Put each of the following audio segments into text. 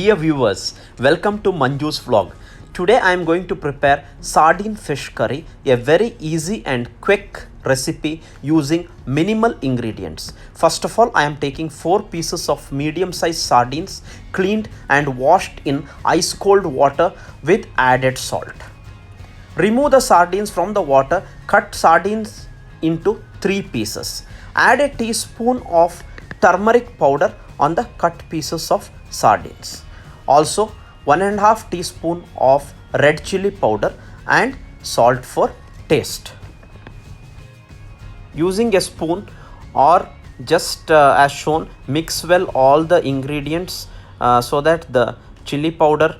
Dear viewers, welcome to Manju's vlog. Today I am going to prepare sardine fish curry, a very easy and quick recipe using minimal ingredients. First of all, I am taking 4 pieces of medium sized sardines cleaned and washed in ice cold water with added salt. Remove the sardines from the water, cut sardines into 3 pieces. Add a teaspoon of turmeric powder on the cut pieces of sardines. Also 1.5 teaspoon of red chili powder and salt for taste. Using a spoon or just as shown, mix well all the ingredients so that the chili powder,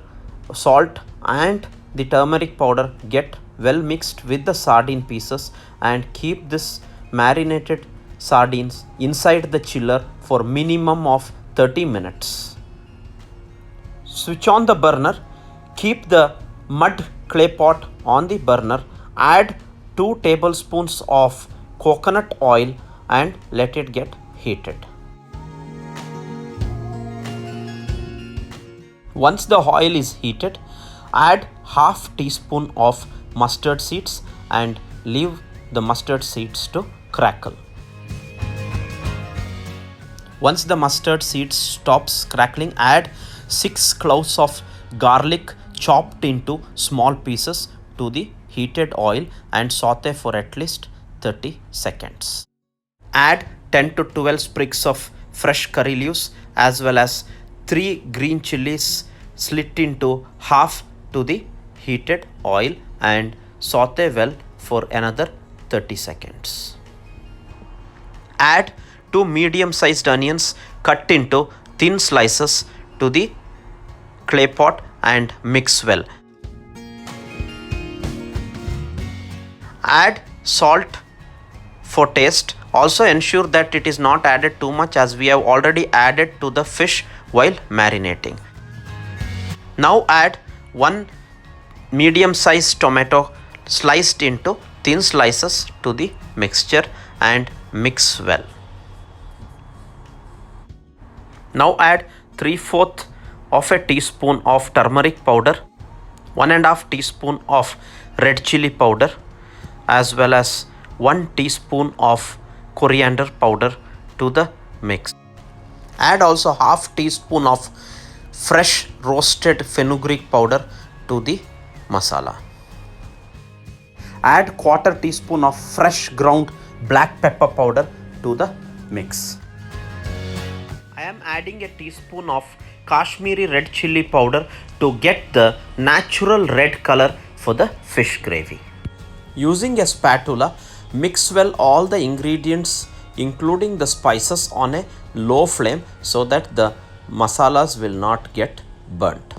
salt and the turmeric powder get well mixed with the sardine pieces, and keep this marinated sardines inside the chiller for minimum of 30 minutes. Switch on the burner, keep the mud clay pot on the burner, add 2 tablespoons of coconut oil and let it get heated. Once the oil is heated, add half teaspoon of mustard seeds and leave the mustard seeds to crackle. Once the mustard seeds stops crackling, add 6 cloves of garlic chopped into small pieces to the heated oil and saute for at least 30 seconds. Add 10 to 12 sprigs of fresh curry leaves as well as 3 green chilies slit into half to the heated oil and saute well for another 30 seconds. Add 2 medium sized onions cut into thin slices to the clay pot and mix well. Add salt for taste. Also ensure that it is not added too much, as we have already added to the fish while marinating. Now add 1 medium sized tomato sliced into thin slices to the mixture and mix well. Now add 3/4 of a teaspoon of turmeric powder, 1.5 teaspoon of red chili powder as well as 1 teaspoon of coriander powder to the mix. Add also half teaspoon of fresh roasted fenugreek powder to the masala. Add 1/4 teaspoon of fresh ground black pepper powder to the mix. I am adding a teaspoon of Kashmiri red chili powder to get the natural red color for the fish gravy. Using a spatula, mix well all the ingredients including the spices on a low flame so that the masalas will not get burnt.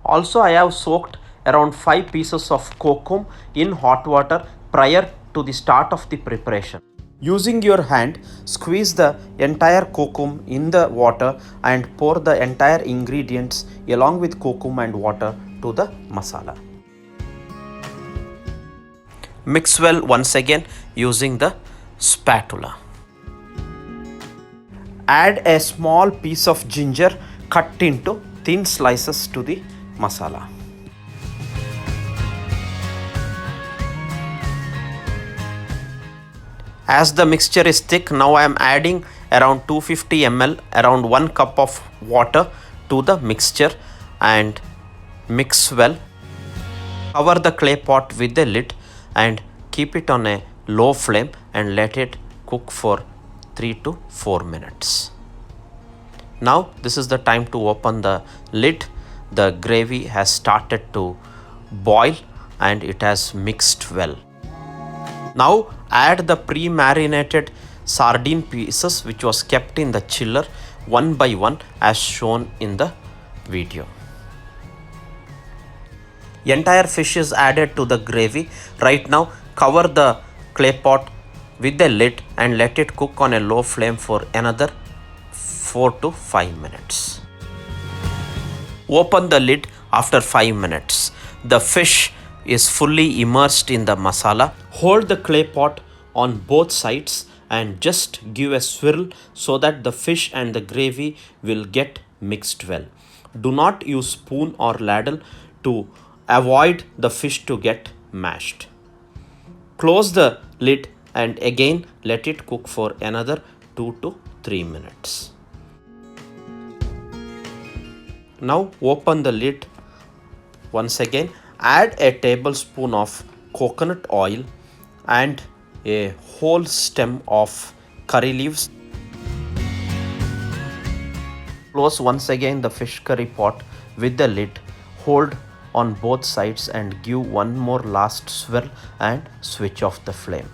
Also, I have soaked around 5 pieces of kokum in hot water prior to the start of the preparation. Using your hand, squeeze the entire kokum in the water and pour the entire ingredients along with kokum and water to the masala. Mix well once again using the spatula. Add a small piece of ginger cut into thin slices to the masala. As the mixture is thick, now I am adding around 250 ml, around 1 cup of water to the mixture and mix well. Cover the clay pot with the lid and keep it on a low flame and let it cook for 3 to 4 minutes. Now this is the time to open the lid. The gravy has started to boil and it has mixed well. Now add the pre-marinated sardine pieces which was kept in the chiller one by one as shown in the video. Entire fish is added to the gravy. Right now cover the clay pot with the lid and let it cook on a low flame for another 4 to 5 minutes. Open the lid after 5 minutes. The fish is fully immersed in the masala. Hold the clay pot on both sides and just give a swirl so that the fish and the gravy will get mixed well. Do not use spoon or ladle to avoid the fish to get mashed. Close the lid and again let it cook for another 2 to 3 minutes. Now open the lid once again. Add a tablespoon of coconut oil and a whole stem of curry leaves. Close once again the fish curry pot with the lid. Hold on both sides and give one more last swirl and switch off the flame.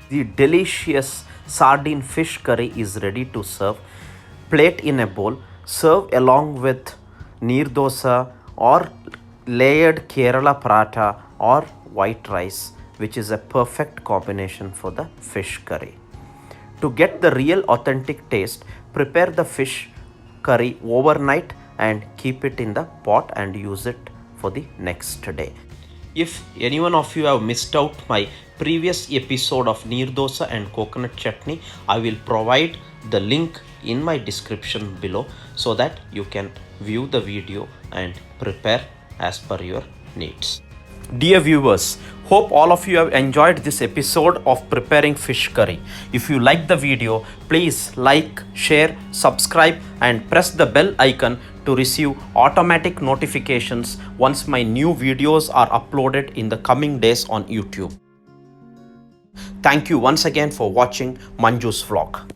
The delicious sardine fish curry is ready to serve. Plate in a bowl. Serve along with neer dosa or layered Kerala paratha or white rice, which is a perfect combination for the fish curry. To get the real authentic taste, prepare the fish curry overnight and keep it in the pot and use it for the next day. If any one of you have missed out my previous episode of neer dosa and coconut chutney, I will provide the link in my description below so that you can view the video and prepare as per your needs. Dear viewers, hope all of you have enjoyed this episode of preparing fish curry. If you like the video, please like, share, subscribe and press the bell icon to receive automatic notifications once my new videos are uploaded in the coming days on YouTube. Thank you once again for watching Manju's vlog.